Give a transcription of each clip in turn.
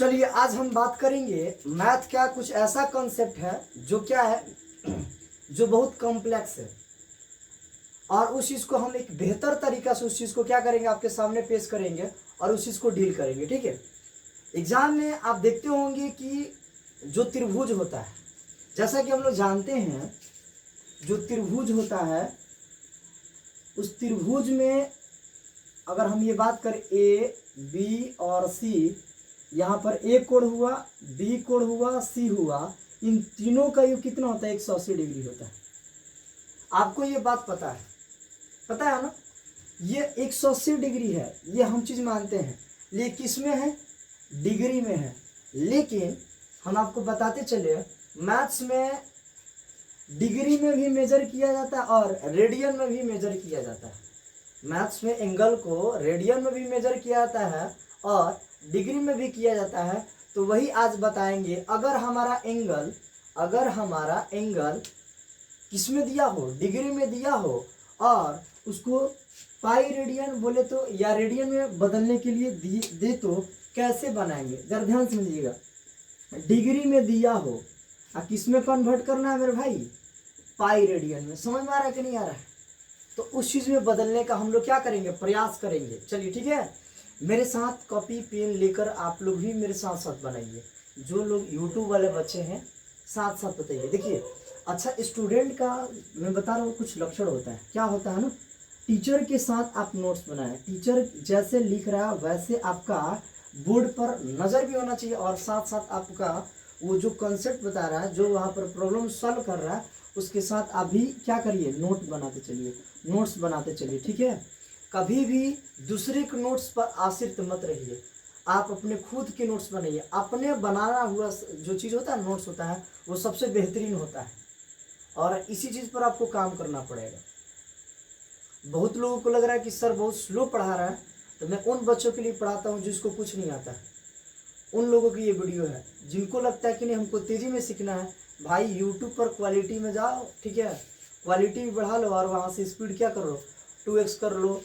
चलिए आज हम बात करेंगे मैथ क्या कुछ ऐसा कॉन्सेप्ट है जो क्या है जो बहुत कॉम्प्लेक्स है और उस चीज़ को हम एक बेहतर तरीका से उस चीज़ को क्या करेंगे आपके सामने पेश करेंगे और उस चीज़ को डील करेंगे। ठीक है, एग्जाम में आप देखते होंगे कि जो त्रिभुज होता है, जैसा कि हम लोग जानते हैं जो त्रिभुज होता है उस त्रिभुज में अगर हम ये बात करें ए बी और सी, यहाँ पर ए कोण हुआ, बी कोण हुआ, सी हुआ, इन तीनों का योग कितना होता है? 180 डिग्री होता है। आपको ये बात पता है ना? ये 180 डिग्री है, ये हम चीज मानते हैं, लेकिन किस में है? डिग्री में है। लेकिन हम आपको बताते चले मैथ्स में डिग्री में भी मेजर किया जाता है और रेडियन में भी मेजर किया जाता है। मैथ्स में एंगल को रेडियन में भी मेजर किया जाता है और डिग्री में भी किया जाता है। तो वही आज बताएंगे। अगर हमारा एंगल किस में दिया हो? डिग्री में दिया हो और उसको पाई रेडियन बोले तो या रेडियन में बदलने के लिए दे तो कैसे बनाएंगे? जरा ध्यान समझिएगा। डिग्री में दिया हो और किस में कन्वर्ट करना है मेरे भाई? पाई रेडियन में। समझ में आ रहा है कि नहीं आ रहा है? तो उस चीज में बदलने का हम लोग क्या करेंगे? प्रयास करेंगे। चलिए ठीक है, मेरे साथ कॉपी पेन लेकर आप लोग भी मेरे साथ साथ बनाइए। जो लोग यूट्यूब वाले बच्चे हैं साथ साथ बताइए। देखिए, अच्छा स्टूडेंट का मैं बता रहा हूँ कुछ लक्षण होता है। क्या होता है ना, टीचर के साथ आप नोट्स बनाएं। टीचर जैसे लिख रहा है वैसे आपका बोर्ड पर नज़र भी होना चाहिए और साथ साथ आपका वो जो कंसेप्ट बता रहा है, जो वहाँ पर प्रॉब्लम सॉल्व कर रहा है, उसके साथ आप भी क्या करिए? नोट्स बनाते चलिए। ठीक है, कभी भी दूसरे के नोट्स पर आश्रित मत रहिए। आप अपने खुद के नोट्स बनाइए। अपने बनाना हुआ जो चीज़ होता है, नोट्स होता है, वो सबसे बेहतरीन होता है और इसी चीज़ पर आपको काम करना पड़ेगा। बहुत लोगों को लग रहा है कि सर बहुत स्लो पढ़ा रहा है, तो मैं उन बच्चों के लिए पढ़ाता हूँ जिसको कुछ नहीं आता है। उन लोगों की ये वीडियो है। जिनको लगता है कि नहीं हमको तेज़ी में सीखना है, भाई यूट्यूब पर क्वालिटी में जाओ। ठीक है, क्वालिटी भी बढ़ा लो और वहाँ से स्पीड क्या कर लो? 2x कर लो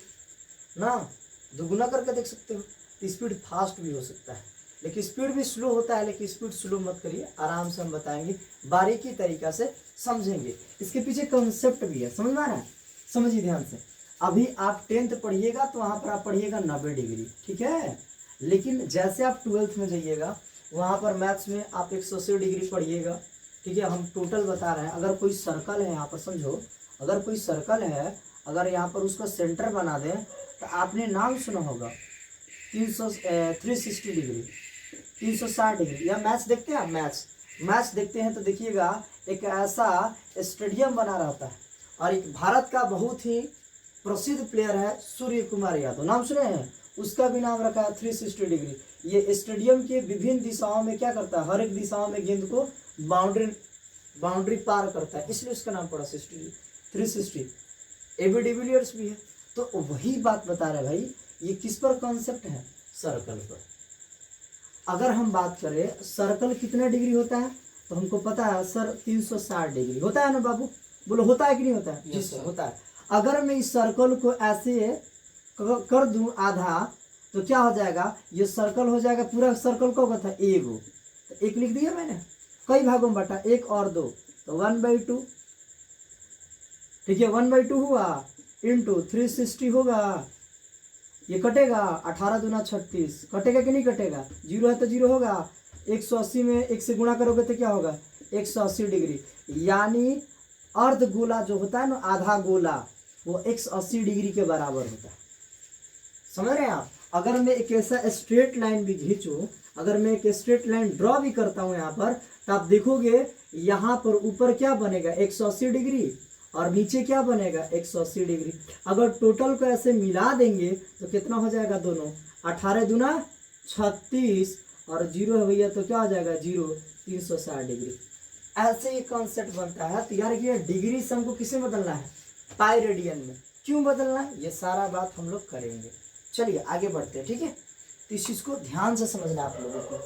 ना, दुगुना करके देख सकते हो। तो स्पीड फास्ट भी हो सकता है, लेकिन स्पीड भी स्लो होता है। लेकिन स्पीड स्लो मत करिए, आराम से हम बताएंगे, बारीकी तरीका से समझेंगे। इसके पीछे कंसेप्ट भी है, समझ में आ रहा है? समझिए ध्यान से। अभी आप 10th पढ़िएगा तो वहाँ पर आप पढ़िएगा 90 डिग्री, ठीक है। लेकिन जैसे आप 12th में जाइएगा वहाँ पर मैथ्स में आप 180 डिग्री पढ़िएगा। ठीक है, हम टोटल बता रहे हैं। अगर कोई सर्कल है यहाँ पर, समझो, अगर कोई सर्कल है, अगर यहाँ पर उसका सेंटर बना दें तो आपने नाम सुना होगा 360 डिग्री, 360 डिग्री। या मैच देखते हैं आप? मैच देखते हैं तो देखिएगा एक ऐसा स्टेडियम बना रहता है और एक भारत का बहुत ही प्रसिद्ध प्लेयर है सूर्य कुमार यादव, नाम सुने हैं? उसका भी नाम रखा है 360 डिग्री। ये स्टेडियम के विभिन्न दिशाओं में क्या करता है? हर एक दिशाओं में गेंद को बाउंड्री पार करता है, इसलिए उसका नाम पड़ा 360। एबी डिविलियर्स भी है। तो वही बात बता रहे भाई, ये किस पर कॉन्सेप्ट है? सर्कल पर। अगर हम बात करें सर्कल कितना डिग्री होता है, तो हमको पता है सर 360 डिग्री होता है ना बाबू? बोलो होता है कि नहीं होता है? जी सर, होता है। अगर मैं इस सर्कल को ऐसे कर दूं आधा, तो क्या हो जाएगा? ये सर्कल हो जाएगा, पूरा सर्कल का होगा था एगो, तो एक लिख दिया मैंने, कई भागों में बटा, 1 और 2, तो 1/2। ठीक है, 1/2 हुआ इंटू 360 होगा, ये कटेगा 18 दूना 36, कटेगा कि नहीं कटेगा? 0 है तो 0 होगा। 180 में 1 से गुणा करोगे तो क्या होगा? 180 डिग्री। यानी अर्ध गोला जो होता है ना, आधा गोला, वो 180 डिग्री के बराबर होता है। समझ रहे हैं आप? अगर मैं एक ऐसा स्ट्रेट लाइन भी खींचूं, अगर मैं एक स्ट्रेट लाइन ड्रॉ भी करता हूं यहाँ पर, तो आप देखोगे यहाँ पर ऊपर क्या बनेगा? 180 डिग्री और नीचे क्या बनेगा? 180 डिग्री। अगर टोटल को ऐसे मिला देंगे तो कितना हो जाएगा? दोनों 18 दूना 36 और 0 है भैया, तो क्या हो जाएगा? 0, 360 डिग्री। ऐसे ही कॉन्सेप्ट बनता है। तो यार ये डिग्री से हमको किसे बदलना है? पाई रेडियन में। क्यों बदलना है? ये सारा बात हम लोग करेंगे। चलिए आगे बढ़ते हैं। ठीक है, तो इस चीज़ को ध्यान से समझना आप लोगों को,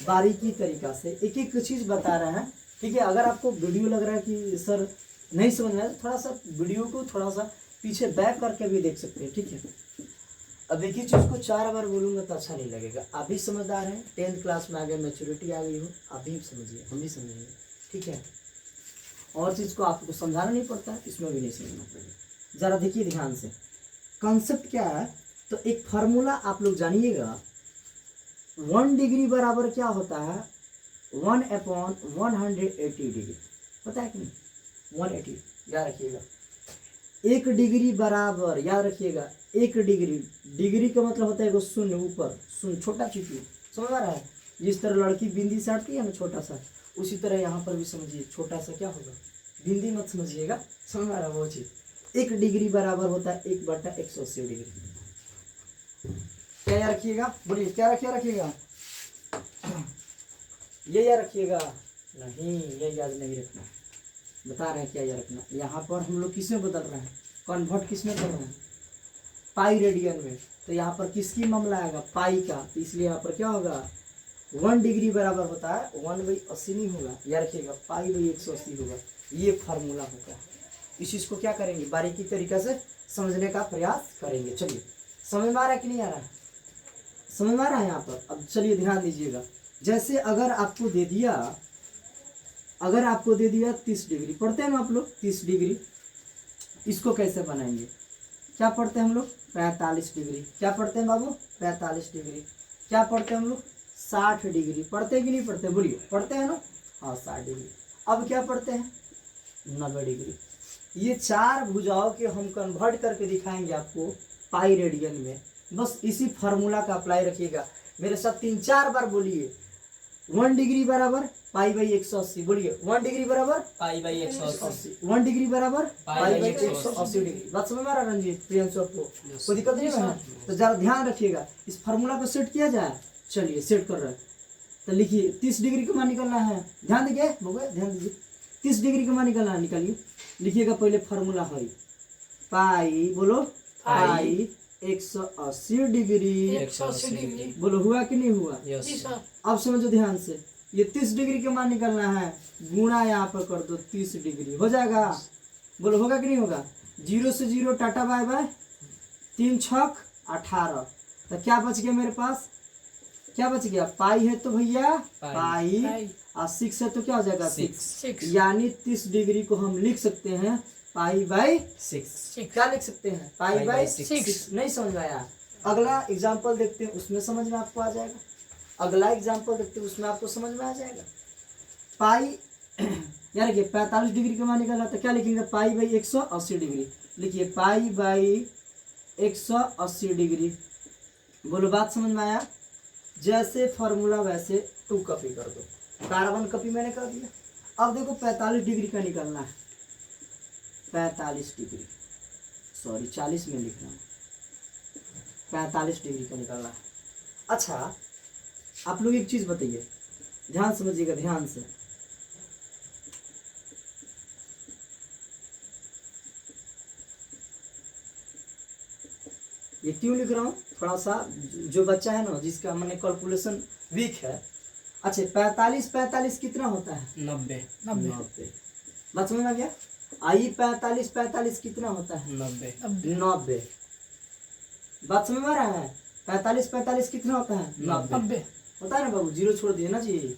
बारीकी तरीका से एक एक चीज़ बता रहे हैं। ठीक है, अगर आपको वीडियो लग रहा है कि सर नहीं समझ में आया, थोड़ा सा वीडियो को थोड़ा सा पीछे बैक करके भी देख सकते हैं। ठीक है, अब एक ही चीज को 4 बार बोलूंगा तो अच्छा नहीं लगेगा। आप भी समझदार हैं, 10th क्लास में आ गए, मैच्योरिटी आ गई हो, आप भी समझिए, हम भी समझिए, ठीक है। और चीज को आपको समझाना नहीं पड़ता, इसमें भी नहीं समझना पड़ेगा। जरा देखिए ध्यान से, कॉन्सेप्ट क्या है। तो एक फार्मूला आप लोग जानिएगा, 1 डिग्री बराबर क्या होता है, 1/180 डिग्री, पता है कि नहीं, 180, याद रखिएगा। 1 डिग्री बराबर, याद रखिएगा, 1 डिग्री, डिग्री का मतलब होता है वो शून्य, ऊपर शून्य, छोटा चुकी, समझ आ रहा है। जिस तरह लड़की बिंदी साटती है ना छोटा सा, उसी तरह यहाँ पर भी समझिए, छोटा सा क्या होगा, बिंदी मत समझिएगा, समझ आ रहा है वो चीज। 1 डिग्री बराबर होता है 1/180 डिग्री। क्या याद रखिएगा, बोलिए क्या रखिएगा, ये याद रखिएगा, नहीं ये याद नहीं रखना, बता रहे हैं क्या याद रखना। यहाँ पर हम लोग किसमें बदल रहे हैं, कन्वर्ट किसमें कर रहे हैं, पाई रेडियन में। तो यहाँ पर किसकी मामला आएगा, पाई का, तो इसलिए यहाँ पर क्या होगा, 1 डिग्री बराबर होता है 1/80 नहीं होगा, याद रखिएगा, पाई/180 होगा। ये फार्मूला होता है। इस चीज को क्या करेंगे, बारीकी तरीका से समझने का प्रयास करेंगे। चलिए, समझ में आ रहा है कि नहीं आ रहा है, समझ में आ रहा है यहाँ पर। अब चलिए ध्यान दीजिएगा, जैसे अगर आपको दे दिया 30 डिग्री, पढ़ते हैं ना आप लोग 30 डिग्री, इसको कैसे बनाएंगे, क्या पढ़ते हैं हम लोग, 45 डिग्री, क्या पढ़ते हैं बाबू, 45 डिग्री, क्या पढ़ते हैं हम लोग, 60 डिग्री, पढ़ते हैं कि नहीं पढ़ते, बोलिए, पढ़ते हैं ना, हाँ 60 डिग्री। अब क्या पढ़ते हैं, 90 डिग्री। ये 4 भुजाओं के हम कन्वर्ट करके दिखाएंगे आपको पाई रेडियन में। बस इसी फार्मूला का अप्लाई रखिएगा, मेरे साथ 3-4 बार बोलिए। 1 डिग्री बराबर पाई/180, बोलिए 1 डिग्री बराबर पाई/180, 1 डिग्री बराबर पाई/180 पाई/180 डिग्री। बात समझ में आ रहा है रंजीत, प्रियंशु, आपको कोई दिक्कत नहीं है। तो जरा ध्यान रखिएगा, इस फार्मूला को सेट किया जाए। चलिए सेट कर रहे हैं, तो लिखिए 30 डिग्री का मान निकलना है, ध्यान दीजिए बबुआ, ध्यान दीजिए, 30 डिग्री का मान निकलना है, निकालिए। लिखिएगा पहले फार्मूला है पाई, बोलो पाई 180 डिग्री, 180 डिग्री, बोलो हुआ कि नहीं हुआ। यस। अब समझो ध्यान से, ये 30 डिग्री का मान निकलना है, गुणा यहाँ पर कर दो 30 डिग्री, हो जाएगा, बोलो होगा कि नहीं होगा। 0 से 0 टाटा बाय बाय, 3 छक 18, तो क्या बच गया मेरे पास, क्या बच गया, पाई है तो भैया पाई, और 6 है तो क्या हो जाएगा 6, यानी 30 डिग्री को हम लिख सकते हैं पाई/6। क्या लिख सकते हैं, पाई/6। नहीं समझ में आया, अगला एग्जाम्पल देखते हैं, उसमें समझ में आपको आ जाएगा। अगला एग्जाम्पल देखते हैं, उसमें आपको समझ में आ जाएगा। पाई यार कि 45 डिग्री का मान निकालना, तो क्या लिखेंगे, पाई/180 डिग्री, लिखिए पाई/180 डिग्री। बोलो बात समझ में आया। जैसे फॉर्मूला वैसे 2 कॉपी कर दो, कार्बन कॉपी मैंने कर दिया। अब देखो 45 डिग्री का निकलना है, 45 डिग्री, सॉरी 40 में लिख रहा हूँ, 45 डिग्री का निकलना है। अच्छा आप लोग एक चीज बताइए, ध्यान समझिएगा, ध्यान से, ये क्यों लिख रहा हूँ, थोड़ा सा जो बच्चा है ना, जिसका मैंने कैलकुलेशन वीक है। अच्छा 45 कितना होता है, 90। बात समझ में आ गया। आई 45 कितना होता है, 90। बात समझ में आ रहा है, 45 कितना होता है, 90 होता है ना बाबू, 0 छोड़ दिए ना जी,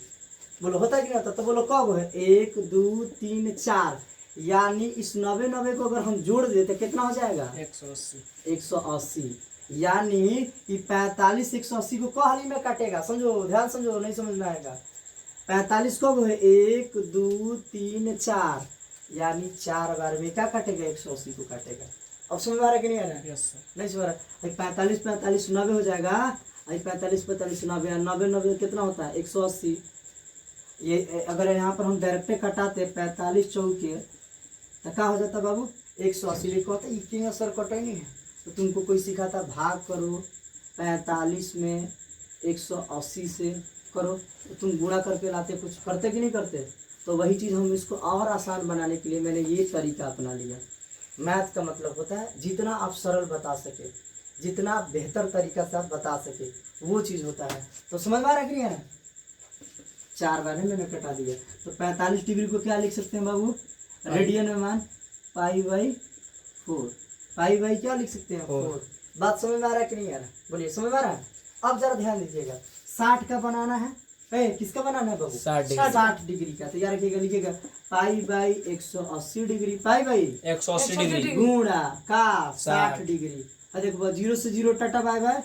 बोलो होता है कि नहीं होता, तो बोलो कब है, 1 2 3 4, यानी इस 90 को अगर हम जोड़ देते कितना हो जाएगा, 180, यानी कि 45 180 को कहाली में काटेगा, समझो, ध्यान समझो, नहीं समझ में आएगा। 45 कब है, 1 2 3 4, यानी 4 बार में क्या काटेगा, 180 को काटेगा। अब समझ में आ रहा है कि नहीं आ रहा है, नहीं समझ रहा है। 45 90 हो जाएगा, 45 90, 90 कितना होता है, 180। ये अगर यहाँ पर हम डायरेक्ट कटाते 45 चौके, तो क्या हो जाता बाबू, 180 लिखा होता है। इक्किंग असर कटे नहीं है, तो तुमको कोई सिखाता भाग करो 45 में 180 से करो, तो तुम गुणा करके लाते, कुछ करते कि नहीं करते। तो वही चीज़ हम इसको और आसान बनाने के लिए मैंने ये तरीका अपना लिया। मैथ का मतलब होता है जितना आप सरल बता सके, जितना आप बेहतर तरीका से आप बता सके, वो चीज़ होता है। तो समझ में आ रहा है कि नहीं आ रहा है। 4 बार मैंने कटा दिया, तो 45 डिग्री को क्या लिख सकते हैं बाबू, रेडियन में मान पाई/4, पाई बाई क्या लिख सकते हैं, 4। बात समझ में आ रहा है कि नहीं आ रहा? बोलिए समझ में आ रहा है? अब जरा ध्यान दीजिएगा, 60 का बनाना है। किसका बनाना है बाबू? 60 डिग्री। 60 डिग्री का। तो यार रखिएगा, लिखिएगा pi by 180 degree, pi by 180 degree गुणा का 60 60 डिग्री। देखो 0 से 0 टाटा बाय बाय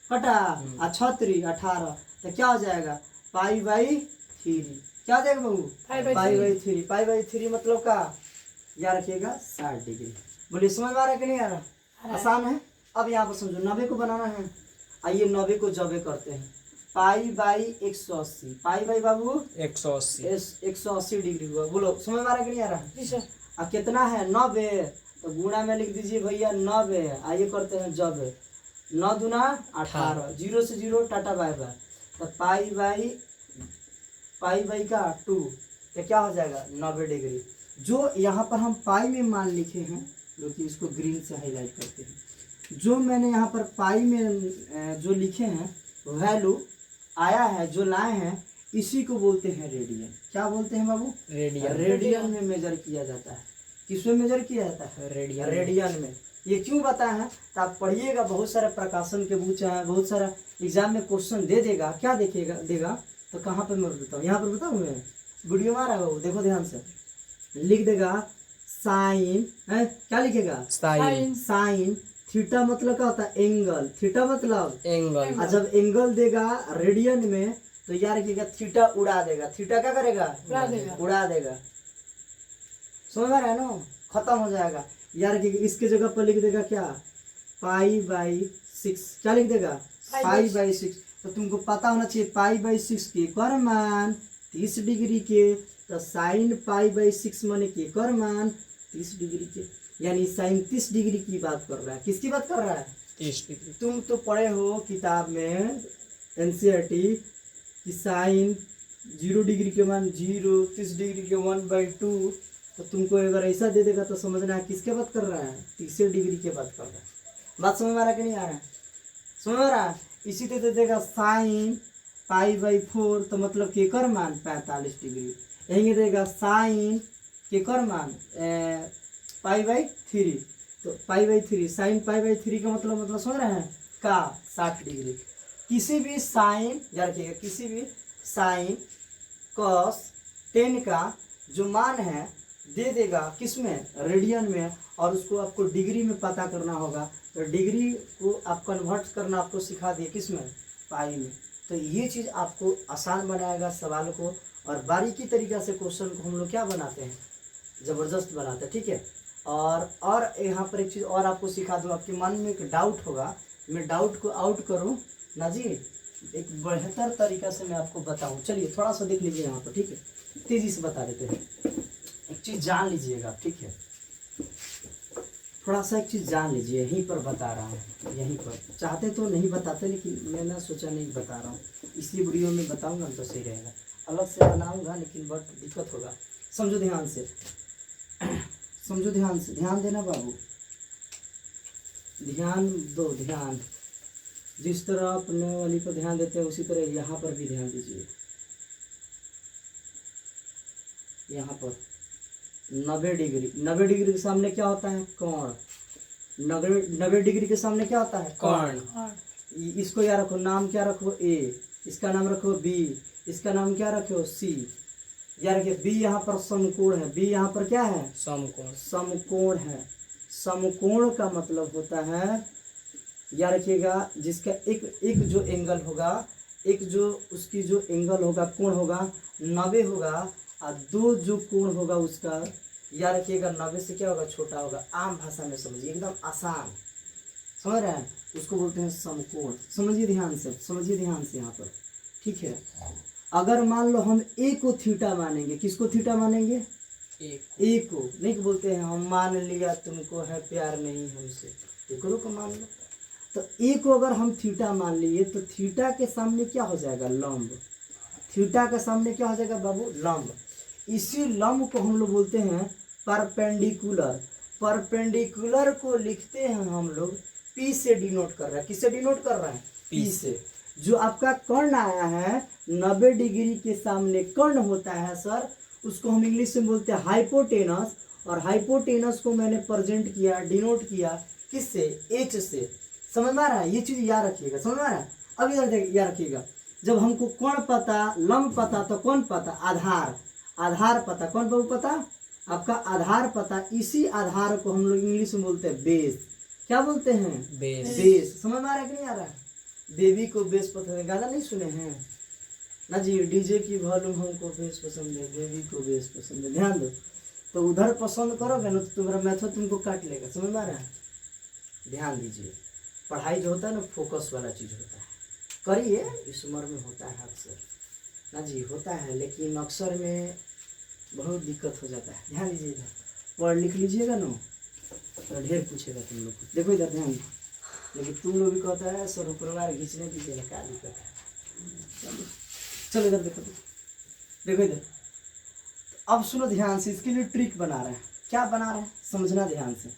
कटा, 36 18, तो क्या हो जाएगा? Pi by 3। क्या हो जाएगा बाबू? Pi by 3। पाई बाई 3 मतलब का याद रखिएगा 60 डिग्री। बोलिए समझ में आ रहा है कि नहीं आ रहा? आसान है। अब यहाँ पर समझो 90 को बनाना है। आइए 90 को जबे करते हैं। Pi by 180, pi by Babu 180 degree हुआ। बोलो समझ में आ रहा है कि नहीं आ रहा? जी सर। अब कितना है? 90, तो गुणा में लिख दीजिए भैया 90। आइए करते हैं जब 9 दूना 18, 0 से 0 टाटा बाय बाय, तो पाई बाई का 2, तो क्या हो जाएगा? 90 डिग्री। जो यहाँ पर हम पाई में मान लिखे हैं, जो कि इसको ग्रीन से हाईलाइट करते हैं, जो मैंने यहाँ पर पाई में जो लिखे हैं वैल्यू आया है, जो लाए हैं, इसी को बोलते हैं रेडियन। क्या बोलते हैं बाबू? रेडियन। रेडियन में मेजर किया जाता है। किसमें मेजर किया जाता है? रेडियन। रेडियन में। ये क्यों बताया है? तो आप पढ़िएगा, बहुत सारे प्रकाशन के बुक हैं, बहुत सारा एग्जाम में क्वेश्चन दे देगा। क्या देगा? तो कहाँ पे मैं बताऊँ? यहाँ पर बताऊँ मैं? वीडियो में आ रहा है बाबू, देखो ध्यान से। लिख देगा साइन है, क्या लिखेगा? साइन थीटा मतलब क्या होता है? एंगल। थीटा मतलब एंगल। और जब एंगल देगा रेडियन में, तो यार क्या थीटा उड़ा देगा। थीटा क्या करेगा? उड़ा देगा। समझ में रहा है ना? खत्म हो जाएगा। यार कि इसके जगह पर लिख देगा क्या? Pi by 6। क्या लिख देगा? Pi by 6। तो तुमको पता होना चाहिए पाई बाई 6 के कर मान 30 डिग्री के, तो साइन पाई बाई 6 माने के कर मान 30 डिग्री के, यानी साइन 30 डिग्री की बात कर रहा है। किसकी बात कर रहा है? 30 डिग्री। तुम तो पढ़े हो किताब में एनसीईआरटी कि साइन 0 डिग्री के मान 0, 30 डिग्री के 1/2। तो तुमको अगर ऐसा दे देगा तो समझना है किसके बात कर रहा है? 30 डिग्री के बात कर रहा है। बात समझ में आ रहा है कि नहीं आ रहा है? समझ में आ रहा है? इसी तरह दे देगा साइन पाई बाई 4, तो मतलब के कर मान 45 डिग्री। यहीं देगा साइन के कर मान पाई बाई 3, तो pi by 3, sine pi by 3 का मतलब समझ रहे हैं का 60 डिग्री। किसी भी साइन याद रखिएगा, किसी भी साइन कॉस 10 का जो मान है दे देगा किसमें? रेडियन में। और उसको आपको डिग्री में पता करना होगा, तो डिग्री को आप कन्वर्ट करना आपको सिखा दिए किसमें? पाई में। तो ये चीज़ आपको आसान बनाएगा सवाल को, और बारीकी तरीक़ा से क्वेश्चन को हम लोग क्या बनाते हैं? ज़बरदस्त बनाते हैं। ठीक है। और यहाँ पर एक चीज़ और आपको सिखा दूँ। आपके मन में एक डाउट होगा, मैं डाउट को आउट करूँ ना जी, एक बेहतर तरीक़ा से मैं आपको बताऊँ। चलिए थोड़ा सा देख लीजिए यहाँ पर, ठीक है? तेज़ी से बता देते हैं। एक चीज़ जान लीजिएगा, ठीक है? थोड़ा सा एक चीज़ जान लीजिए, यहीं पर बता रहा हूँ। यहीं पर चाहते तो नहीं बताते, लेकिन मैंने सोचा नहीं बता रहा हूँ, इसलिए वीडियो में बताऊँगा तो सही रहेगा। अलग से बनाऊँगा लेकिन बट दिक्कत होगा। समझो ध्यान से, समझो ध्यान से, ध्यान देना बाबू, ध्यान दो। ध्यान जिस तरह अपने वाली पर ध्यान देते हैं उसी तरह यहाँ पर भी ध्यान दीजिए। यहाँ पर 90 डिग्री, 90 डिग्री के सामने क्या होता है? कोण। 90 डिग्री के सामने क्या होता है? कोण। इसको याद रखो, नाम क्या रखो? ए। इसका नाम रखो बी। इसका नाम क्या रखो? सी। याद रखिए बी यहाँ पर समकोण है। बी यहाँ पर क्या है? समकोण। समकोण है। समकोण का मतलब होता है, याद रखिएगा, जिसका एक जो एंगल होगा, एक जो उसकी जो एंगल होगा, कोण होगा 90 होगा, और दो जो कोण होगा उसका याद रखिएगा 90 से क्या होगा? छोटा होगा। आम भाषा में समझिए, एकदम आसान, समझ रहे हैं? उसको बोलते हैं समकोण। समझिए ध्यान से, समझिए ध्यान से यहाँ पर, ठीक है? अगर मान लो हम ए को थीटा मानेंगे, किसको थीटा मानेंगे? ए को। नहीं बोलते हैं हम मान लिया तुमको है प्यार नहीं हमसे, एकरो को मान लो। तो ए को अगर हम थीटा मान लिए, तो थीटा के सामने क्या हो जाएगा? लंब। थीटा के सामने क्या हो जाएगा बाबू? लंब। इसी लंब को हम लोग बोलते हैं परपेंडिकुलर। परपेंडिकुलर को लिखते हैं हम लोग पी से डिनोट कर रहा है। किससे डिनोट कर रहा है? पी से। जो आपका कर्ण आया है 90 डिग्री के सामने कर्ण होता है सर, उसको हम इंग्लिश में बोलते हैं हाइपोटेनस। और हाइपोटेनस को मैंने प्रेजेंट किया, डिनोट किया किससे? एच से। समझ में आ रहा है, ये चीज याद रखिएगा, समझ में आ रहा है। अब इधर याद रखिएगा, जब हमको कोण पता, लंब पता, तो कौन पता, आधार, आधार पता, कौन बहु पता, आपका आधार पता। इसी आधार को हम लोग इंग्लिश में बोलते हैं बेस। क्या बोलते हैं, बेस। बेस। समझ में आ रहा है कि नहीं आ रहा है। देवी को बेस पसंद है, गाना नहीं सुने हैं ना जी, डीजे की वॉल्यूम हमको बेस पसंद है, देवी को बेस पसंद है, ध्यान दो। तो उधर पसंद करोगे ना तो तुम्हारा मेथड तुमको काट लेगा, समझ में आ रहा है। ध्यान दीजिए, पढ़ाई जो होता है ना फोकस वाला चीज होता है, करिए, इस उम्र में होता है अक्सर ना जी, होता है, लेकिन अक्सर में बहुत दिक्कत हो जाता है। ध्यान दीजिए, इधर पढ़ लिख लीजिएगा ना तो ढेर पूछेगा तुम लोग को। देखो इधर ध्यान, लेकिन तुम लोग भी कहता है सर परिवार खींचने दीजिएगा, क्या दिक्कत है। चलो इधर देखो, देखो इधर। अब सुनो ध्यान से, इसके लिए ट्रिक बना रहे हैं। क्या बना रहे हैं, समझना ध्यान से।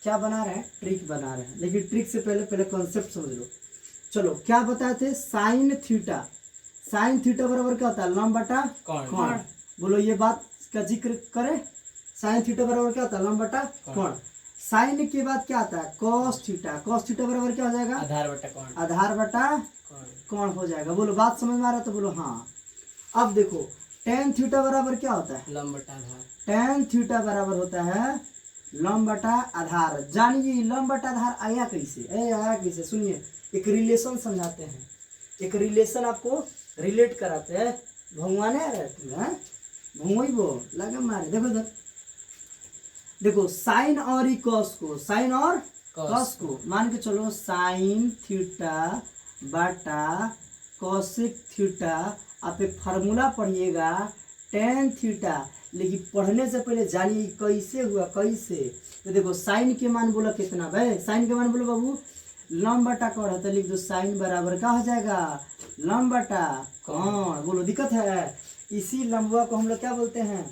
क्या बना रहे हैं, ट्रिक बना रहे हैं, लेकिन ट्रिक से पहले पहले कॉन्सेप्ट समझ लो। चलो क्या बताए थे, साइन थीटा, साइन थीटा बराबर क्या होता है, लंब बटा कोण। बोलो ये बात का जिक्र करें, साइन थीटा बराबर क्या होता है, लंब बटा कोण। साइन के बाद क्या आता है, कॉस थीटा, कॉस थीटा बराबर क्या हो जाएगा, आधार बटा कोण, आधार बटा कोण हो जाएगा। बोलो बात समझ में आ रहा है तो बोलो हाँ। अब देखो टेन थीटा बराबर क्या होता है, लंब बटा आधार। टेन थीटा बराबर होता है लंब बटा आधार। जानिए लंब बटा आधार आया कैसे, आया कैसे, सुनिए, एक रिलेशन समझाते हैं, एक रिलेशन आपको रिलेट कराते हैं। भगवान आ रहे हैं, भूमि वो लगा मारे। देखो इधर देखो, साइन और ही कॉस को, साइन और कॉस को मान के चलो, साइन थीटा बटा कॉसेक थीटा। आप एक फार्मूला पढ़िएगा, टेन थीटा, लेकिन पढ़ने से पहले जानिए कैसे हुआ, कैसे। तो देखो साइन के मान बोला कितना भाई, साइन के मान बोलो बाबू, लंब बटा कोण है, तो लिख दो साइन बराबर क्या हो जाएगा, लंब बटा कोण। बोलो दिक्कत है। इसी लंबवा को हम लोग क्या बोलते हैं,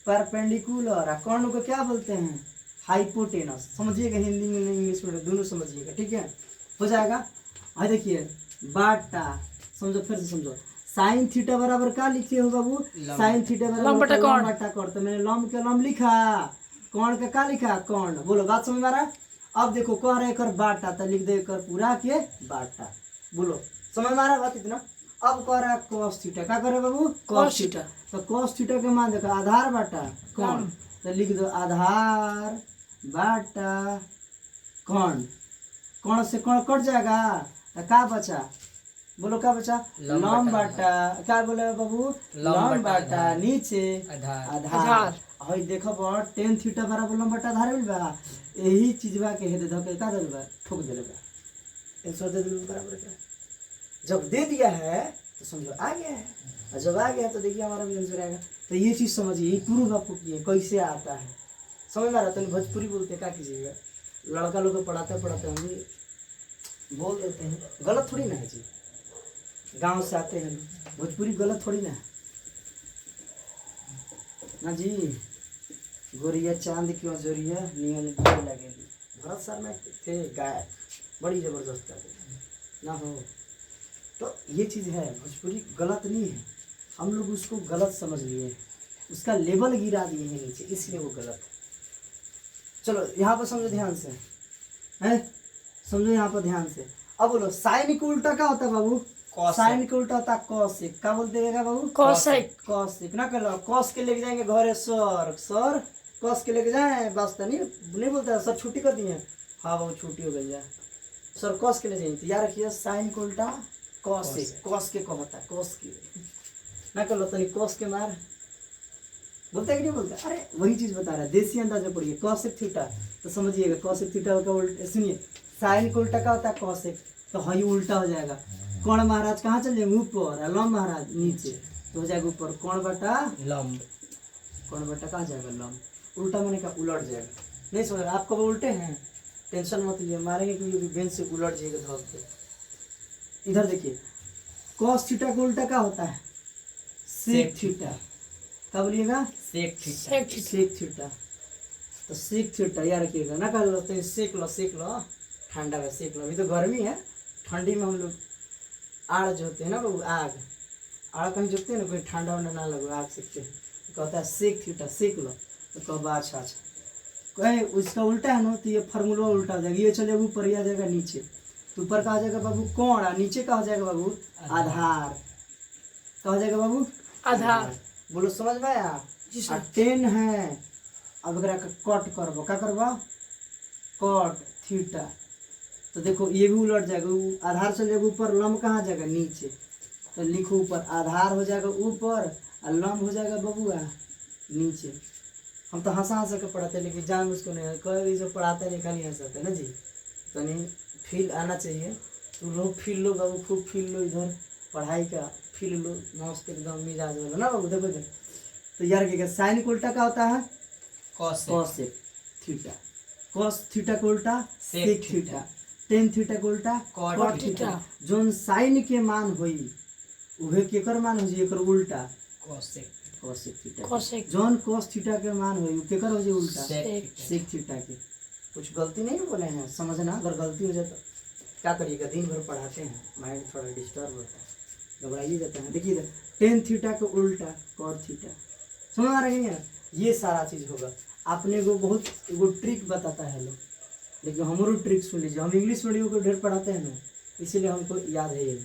परपेंडिकुलर। कोण को क्या बोलते हैं, हाइपोटेनस। समझिएगा, हिंदी में इंग्लिश में दोनों समझिएगा, ठीक है, हो जाएगा। हाँ देखिए बाटा, समझो फिर से समझो, साइन थीटा बराबर क्या लिखे हो बाबू, साइन थीटा बराबर लंब बटा कोण। तो मैंने लंब के लंब लिखा, कोण का क्या लिखा, कोण। बोलो बात समझ में आ रहा है। अब देखो कह रहे कर बाटा, तो लिख दे कर पूरा के बाटा। बोलो समझ में आ रहा है बात इतना। अब कह रहा है कॉस थीटा, क्या करे बाबू, कॉस थीटा। तो कॉस थीटा के मान देखो आधार बाटा कोण, तो लिख दो आधार बाटा कोण। कोण से कोण कट जाएगा, तो क्या बचा, बोलो क्या बचा, लंब बटा, क्या बोले बाबू, लंब बटा नीचे आधार। और देखो बड़ टेन थीटा बराबर लंब बटा आधार मिल बा, यही चीजवा के हेदे धके का दे बा, ठोक दे बा, आंसर दे दे बराबर क्या। जब दे दिया है तो समझो आ गया है, और जब आ गया तो देखिए हमारा भी आंसर आएगा। तो ये चीज समझिए, ये प्रूफ आपको किए कैसे आता है, समझ में आ रहा। तो भोजपुरी बोलते क्या कीजिएगा, लड़का लोग को पढ़ाते पढ़ाते हम भी बोल देते हैं, गलत थोड़ी ना है जी, गांव से आते हैं, भोजपुरी गलत थोड़ी ना है ना जी। गोरिया चांद क्यों जोरिया नियन लगेली, भरत सर में थे गायक, बड़ी जबरदस्त गाते ना हो। तो ये चीज़ है, भोजपुरी गलत नहीं है, हम लोग उसको गलत समझ लिए हैं, उसका लेवल गिरा दिए हैं नीचे, इसलिए वो गलत है। चलो यहाँ पर समझो ध्यान से, है समझो यहाँ पर ध्यान से। अब बोलो साइन का उल्टा क्या होता है बाबू, साइन का उल्टा होता है कॉसेक। क्या बोलते हैं बाबू, कॉसेक। कॉसेक ना कर, कॉस के लेके जाएंगे घरे सर, सर कॉस के लेके जाए, बस नहीं बोलता सर छुट्टी कर दिए, हाँ बाबू छुट्टी हो गई है सर, कॉस के ले जाएंगे। तो याद रखिए साइन का उल्टा कॉसेक, कॉस के कहता है, कॉस के ना कर लो, तनी कॉस के मार बोलता है कि नहीं बोलता। अरे वही चीज बता रहा है, देसी अंदाज में पढ़िए, कॉसेक थीटा। तो समझिएगा कॉसेक थीटा का उल्टा, सुनिए साइन का उल्टा क्या होता है कॉसेक, तो हाँ उल्टा हो जाएगा। कोण महाराज कहाँ चल जाएंगे, ऊपर, और लंब महाराज नीचे, तो हो जाएगा ऊपर कोण बटा लंब, कोण बटा कहाँ जाएगा लंब, उल्टा मैंने कहा उलट जाएगा। नहीं समझ रहा, आप कब उल्टे हैं टेंशन मत लीजिए, मारेंगे क्योंकि बेंच से उलट जाएगा धोल के। इधर देखिए कॉस थीटा का उल्टा क्या होता है, सेक थीटा। क्या बोलिएगा, सेक थीटा, सेक थीटा। तो सेक थीटा याद रखिएगा ना, कर लो तो सेक लो, सेक लो ठंडा में सेक लो। अभी तो गर्मी है, ठंडी में हम लोग आड़ जोते हैं ना बाबू, आग आड़ कहीं जोते हैं ना, कोई ठंडा वंडा ना लगो, आग सेकते हैं, कहता है सेक थीटा, सेक लो। तो कब अच्छा अच्छा उसका उल्टा है ना, तो ये फार्मूला उल्टा हो जाएगा, ये चल जाएगा ऊपर, ये आ जाएगा नीचे। तो ऊपर का हो जाएगा बाबू कोण, और नीचे का हो जाएगा बाबू आधार। का हो जाएगा बाबू आधार। बोलो समझ में आया? जी और सर। 10 है, अब एकरा का कट करबो, का करबो कट थीटा। तो देखो ये भी उलट जाएगा, आधार चल जाएगा ऊपर, लंब कहाँ जाएगा नीचे। तो लिखो ऊपर आधार हो जाएगा ऊपर और लंब हो जाएगा बबुआ नीचे। हम तो हंसा हंसा के पढ़ाते हैं, लेकिन जान उसको नहीं, कोई जो पढ़ाते नहीं खाली हंसाते ना जी। तो नहीं फील आना चाहिए, तो लोग फील लो बाबू, खूब फील लो, इधर पढ़ाई का फील लो, मस्त एकदम मिजाज वाला ना बाबू। देखो इधर तो यार क्या साइन का उल्टा क्या होता है? Cosec theta. कॉस थीटा का उल्टा सेक थीटा। टेन थीटा का उल्टा कॉट थीटा। जोन साइन के मान होई उहे केकर मान हो जी, एकर उल्टा cosec theta. Cosec. Zone cos theta के मान होई केकर हो जी उल्टा सेक। सेक थीटा के। कुछ गलती नहीं बोले हैं, समझना। अगर गलती हो जाए तो क्या करिएगा, दिन भर पढ़ाते हैं, माइंड थोड़ा डिस्टर्ब होता है, घबराइए जाता है। देखिए इधर टेन थीटा का उल्टा कॉट थीटा, समझ आ रही है? ये सारा चीज होगा। आपने को बहुत एगो ट्रिक बताता है लोग, लेकिन हमारो ट्रिक सुन लीजिए। हम इंग्लिश मीडियम को ढेर पढ़ाते हैं ना, इसीलिए हमको याद है ये।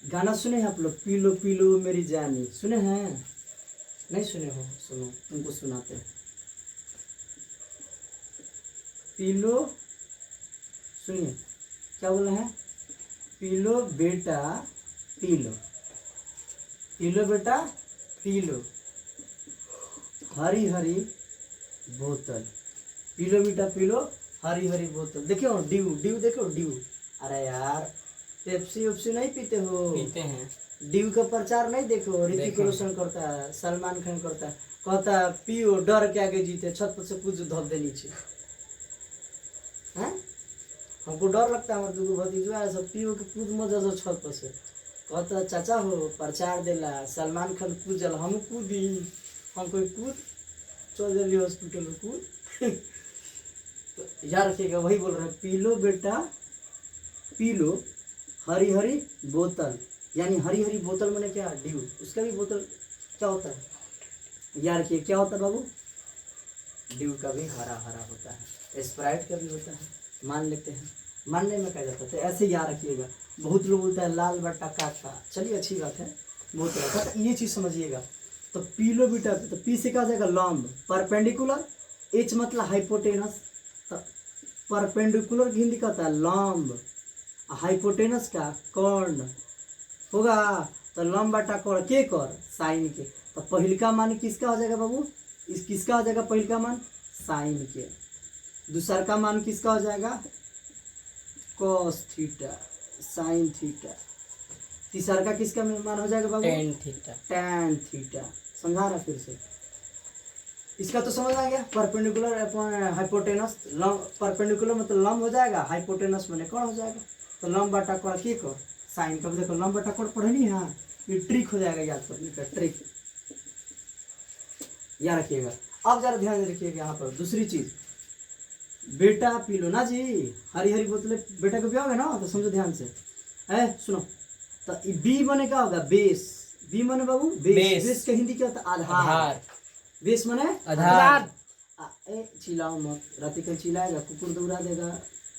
गाना सुने हैं आप लोग, पीलो पीलो मेरी जानी, सुने हैं? नहीं सुने हो? सुनो, तुमको सुनाते हैं। पीलो, सुनिए क्या बोला है? पीलो बेटा पीलो, पीलो बेटा पीलो हरी हरी बोतल, पीलो बेटा पीलो हरी हरी बोतल। देखो ड्यू, ड्यू देखो ड्यू। अरे यार पेप्सी उप्सी नहीं पीते हो? पीते हैं। ड्यू का प्रचार नहीं देखो, ऋतिक देखे। रोशन करता है, सलमान खान करता है, कहता है पियो डर के आगे जीते, छत पर से कूद धप दे नीचे। हैं? हमको डर लगता है, हमारे दूगो भतीजा है सब, पियो के कूद मत जाओ छत पर से। कहता चाचा हो प्रचार देला, सलमान खान कूद जल, हम कूदी, हम कोई कूद चल जल्दी हॉस्पिटल में कूद। तो याद रखिएगा, वही बोल रहे हैं, पी लो बेटा पी लो हरी हरी बोतल। यानी हरी हरी बोतल मैंने क्या, ड्यू। उसका भी बोतल क्या होता है, याद रखिए क्या होता है बाबू, ड्यू का भी हरा हरा होता है, स्प्राइट का भी होता है, मान लेते हैं, मानने में क्या जाता है। तो ऐसे याद रखिएगा। बहुत लोग बोलता है लाल बट्टा काका, चलिए अच्छी बात है, बहुत अच्छा, तो ये चीज़ समझिएगा। तो पी लो बेटा, तो पी से क्या हो जाएगा लंब, परपेंडिकुलर, एच मतलब हाइपोटेनस। तो परपेंडिकुलर की हिंदी कहता है लंब, हाइपोटेनस का कर्ण होगा। तो लंब बटा कर्ण के कर साइन के। तो पहिलका मान किसका हो जाएगा बाबू, इस किसका हो जाएगा पहिलका मान, साइन के। दूसरा का मान किसका हो जाएगा, कॉस थीटा साइन थीटा। तीसरा का किसका मान हो जाएगा बाबू, टेन थीटा। Tan theta. समझा रहा फिर से, इसका तो समझ आ गया। परपेंडिकुलर अपॉन हाइपोटेनस, लंब परपेंडिकुलर मतलब लंब हो जाएगा, हाइपोटेनस मैंने कर्ण हो जाएगा। तो लंब बटा कर्ण के कर साइन का। देखो लंब बटा कर्ण पढ़े नहीं, हाँ ये ट्रिक हो जाएगा याद करने का, ट्रिक याद रखिएगा। अब जरा ध्यान रखिएगा यहाँ पर दूसरी चीज, बेटा पी लो ना जी, हरी हरी बोतलें बेटा को पियोगे ना, तो समझो ध्यान से है, सुनो। तो बी माने क्या होगा, बेस। बी माने बाबू बेस। बेस का हिंदी क्या होता है, आधार। बेस माने आधार। चिल्लाओ मत, राती कल चिल्लाएगा कुकुर दौड़ा देगा,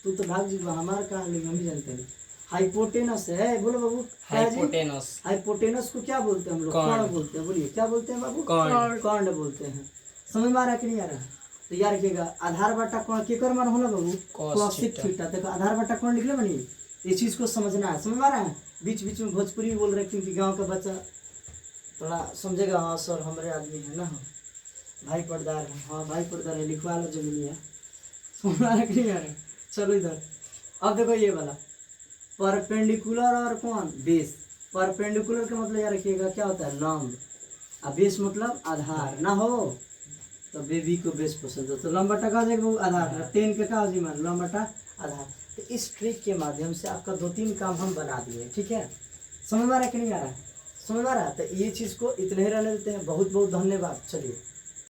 तू तो भाग जीवा, हमारा कहाँ लोग हम ही जानते हैं। हाइपोटेनस है, बोलो बाबू क्या है जी? हाइपोटेनस। हाइपोटेनस को क्या बोलते हैं हम लोग, कर्ण। कर्ण बोलते हैं। बोलिए क्या बोलते हैं बाबू, कर्ण। कर्ण बोलते हैं। समझ में आ रहा है कि नहीं आ रहा है? तो याद रखिएगा, आधार बटा कर्ण केकर मान होला बाबू, कॉसेक थीटा। देखो आधार बटा कर्ण लिख ले बनी, ये चीज को समझना है। समझ में आ रहा है? बीच बीच में भोजपुरी बोल रहे हैं, क्योंकि गांव का बच्चा थोड़ा समझेगा। हाँ सर हमारे आदमी है ना, भाई पर्दार है, हाँ भाई पर्दार है, लिखवा लो जमीनिया। समझ में आ रहा है कि नहीं आ रहा है? चलो इधर अब देखो ये वाला परपेंडिकुलर और कौन, बेस। परपेंडिकुलर का मतलब याद रखिएगा क्या होता है, लंब। और बेस मतलब आधार ना हो, तो बेबी को बेस पसंद हो, तो लंब बटा का हो जाएगा आधार। 10 के का हो जी मान, लंब बटा आधार। तो इस ट्रिक के माध्यम से आपका 2-3 काम हम बना दिए, ठीक है? समझ में आ रहा है कि नहीं आ रहा है? समझ में आ रहा है? तो ये चीज़ को इतने ही रहने देते हैं। बहुत बहुत धन्यवाद। चलिए।